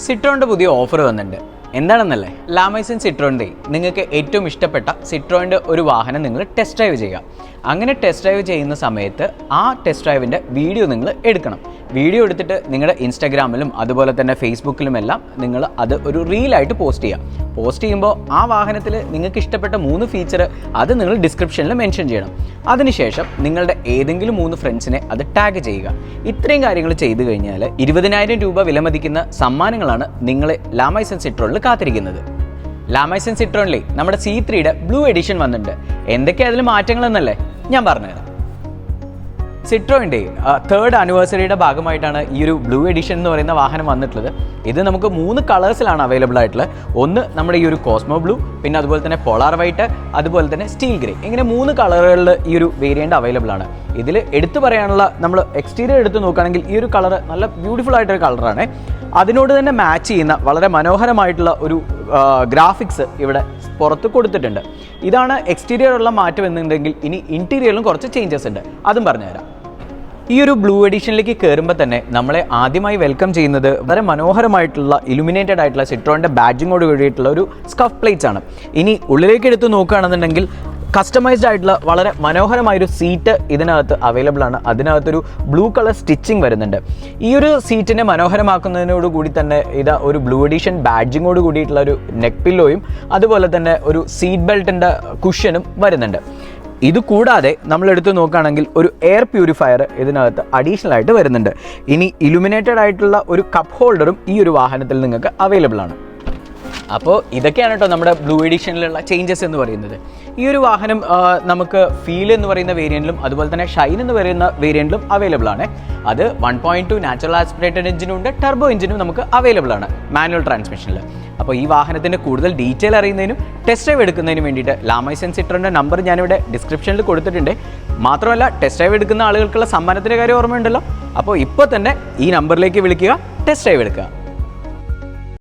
സിട്രോണിൻ്റെ പുതിയ ഓഫർ വന്നിട്ടുണ്ട്. എന്താണെന്നല്ലേ, ലാമൈസൻ സിട്രോണിൻ്റെ നിങ്ങൾക്ക് ഏറ്റവും ഇഷ്ടപ്പെട്ട സിട്രോണിൻ്റെ ഒരു വാഹനം നിങ്ങൾ ടെസ്റ്റ് ഡ്രൈവ് ചെയ്യുക. അങ്ങനെ ടെസ്റ്റ് ഡ്രൈവ് ചെയ്യുന്ന സമയത്ത് ആ ടെസ്റ്റ് ഡ്രൈവിൻ്റെ വീഡിയോ നിങ്ങൾ എടുക്കണം. വീഡിയോ എടുത്തിട്ട് നിങ്ങളുടെ ഇൻസ്റ്റാഗ്രാമിലും അതുപോലെ തന്നെ ഫേസ്ബുക്കിലുമെല്ലാം നിങ്ങൾ അത് ഒരു റീലായിട്ട് പോസ്റ്റ് ചെയ്യുക. പോസ്റ്റ് ചെയ്യുമ്പോൾ ആ വാഹനത്തിൽ നിങ്ങൾക്ക് ഇഷ്ടപ്പെട്ട 3 ഫീച്ചർ അത് നിങ്ങൾ ഡിസ്ക്രിപ്ഷനിൽ മെൻഷൻ ചെയ്യണം. അതിനുശേഷം നിങ്ങളുടെ ഏതെങ്കിലും 3 ഫ്രണ്ട്സിനെ അത് ടാഗ് ചെയ്യുക. ഇത്രയും കാര്യങ്ങൾ ചെയ്തു കഴിഞ്ഞാൽ 20,000 രൂപ വിലമതിക്കുന്ന സമ്മാനങ്ങളാണ് നിങ്ങളെ ലാമൈസൻ സിട്രോണിൽ കാത്തിരിക്കുന്നത്. ലാമൈസൻ സിട്രോണിലെ നമ്മുടെ C3യുടെ ബ്ലൂ എഡിഷൻ വന്നിട്ടുണ്ട്. എന്തൊക്കെയാണ് അതിൽ മാറ്റങ്ങളെന്നല്ലേ ഞാൻ പറഞ്ഞുതരാം. സിട്രോണിൻ്റെ 3rd ആനിവേഴ്സറിയുടെ ഭാഗമായിട്ടാണ് ഈ ഒരു ബ്ലൂ എഡിഷൻ എന്ന് പറയുന്ന വാഹനം വന്നിട്ടുള്ളത്. ഇത് നമുക്ക് 3 കളേഴ്സിലാണ് അവൈലബിൾ ആയിട്ടുള്ളത്. ഒന്ന് നമ്മുടെ ഈ ഒരു കോസ്മോ ബ്ലൂ, പിന്നെ അതുപോലെ തന്നെ പോളാർ വൈറ്റ്, അതുപോലെ തന്നെ സ്റ്റീൽ ഗ്രേ, ഇങ്ങനെ 3 കളറുകളിൽ ഈ ഒരു വേരിയൻ്റ് അവൈലബിൾ ആണ്. ഇതിൽ എടുത്തു പറയാനുള്ള, നമ്മൾ എക്സ്റ്റീരിയർ എടുത്ത് നോക്കുകയാണെങ്കിൽ ഈ ഒരു കളർ നല്ല ബ്യൂട്ടിഫുൾ ആയിട്ടൊരു കളറാണ്. അതിനോട് തന്നെ മാച്ച് ചെയ്യുന്ന വളരെ മനോഹരമായിട്ടുള്ള ഒരു ഗ്രാഫിക്സ് ഇവിടെ പുറത്ത് കൊടുത്തിട്ടുണ്ട്. ഇതാണ് എക്സ്റ്റീരിയറുള്ള മാറ്റം എന്നുണ്ടെങ്കിൽ ഇനി ഇൻറ്റീരിയറിലും കുറച്ച് ചേഞ്ചസ് ഉണ്ട്, അതും പറഞ്ഞുതരാം. ഈ ഒരു ബ്ലൂ എഡിഷനിലേക്ക് കയറുമ്പോൾ തന്നെ നമ്മളെ ആദ്യമായി വെൽക്കം ചെയ്യുന്നത് വളരെ മനോഹരമായിട്ടുള്ള ഇലുമിനേറ്റഡ് ആയിട്ടുള്ള സിട്രോണിൻ്റെ ബാഡ്ജിങ്ങോട് കൂടിയിട്ടുള്ള ഒരു സ്കഫ് പ്ലേറ്റ്സ് ആണ്. ഇനി ഉള്ളിലേക്ക് എടുത്ത് നോക്കുകയാണെന്നുണ്ടെങ്കിൽ കസ്റ്റമൈസ്ഡ് ആയിട്ടുള്ള വളരെ മനോഹരമായൊരു സീറ്റ് ഇതിനകത്ത് അവൈലബിൾ ആണ്. അതിനകത്തൊരു ബ്ലൂ കളർ സ്റ്റിച്ചിങ് വരുന്നുണ്ട്. ഈ ഒരു സീറ്റിനെ മനോഹരമാക്കുന്നതിനോട് കൂടി തന്നെ ഇത് ഒരു ബ്ലൂ എഡിഷൻ ബാഡ്ജിങ്ങോട് കൂടിയിട്ടുള്ള ഒരു നെക്ക് പില്ലോയും അതുപോലെ തന്നെ ഒരു സീറ്റ് ബെൽറ്റിൻ്റെ കുഷ്യനും വരുന്നുണ്ട്. ഇത് കൂടാതെ നമ്മൾ എടുത്ത് നോക്കുകയാണെങ്കിൽ ഒരു എയർ പ്യൂരിഫയർ ഇതിനകത്ത് അഡീഷണൽ ആയിട്ട് വരുന്നുണ്ട്. ഇനി ഇലുമിനേറ്റഡ് ആയിട്ടുള്ള ഒരു കപ്പ് ഹോൾഡറും ഈ ഒരു വാഹനത്തിൽ നിങ്ങൾക്ക് അവൈലബിൾ ആണ്. അപ്പോൾ ഇതൊക്കെയാണ് കേട്ടോ നമ്മുടെ ബ്ലൂ എഡിഷനിലുള്ള ചേഞ്ചസ് എന്ന് പറയുന്നത്. ഈ ഒരു വാഹനം നമുക്ക് ഫീൽ എന്ന് പറയുന്ന വേരിയൻറ്റിലും അതുപോലെ തന്നെ ഷൈൻ എന്ന് പറയുന്ന വേരിയൻറ്റിലും അവൈലബിൾ ആണ്. അത് 1.2 നാച്ചുറൽ ആസ്പിറേറ്റഡ് എഞ്ചിനും ഉണ്ട്, ടർബോ എഞ്ചിനും നമുക്ക് അവൈലബിൾ ആണ് മാനുവൽ ട്രാൻസ്മിഷനിൽ. അപ്പോൾ ഈ വാഹനത്തിൻ്റെ കൂടുതൽ ഡീറ്റെയിൽ അറിയുന്നതിനും ടെസ്റ്റ് ഡ്രൈവ് എടുക്കുന്നതിനും വേണ്ടിയിട്ട് ലാമൈസൻ സിട്രോണിൻ്റെ നമ്പർ ഞാനിവിടെ ഡിസ്ക്രിപ്ഷനിൽ കൊടുത്തിട്ടുണ്ട്. മാത്രമല്ല ടെസ്റ്റ് ഡ്രൈവ് എടുക്കുന്ന ആളുകൾക്കുള്ള സമ്മാനത്തിൻ്റെ കാര്യം ഓർമ്മയുണ്ടല്ലോ. അപ്പോൾ ഇപ്പോൾ തന്നെ ഈ നമ്പറിലേക്ക് വിളിക്കുക, ടെസ്റ്റ് ഡ്രൈവ് എടുക്കുക.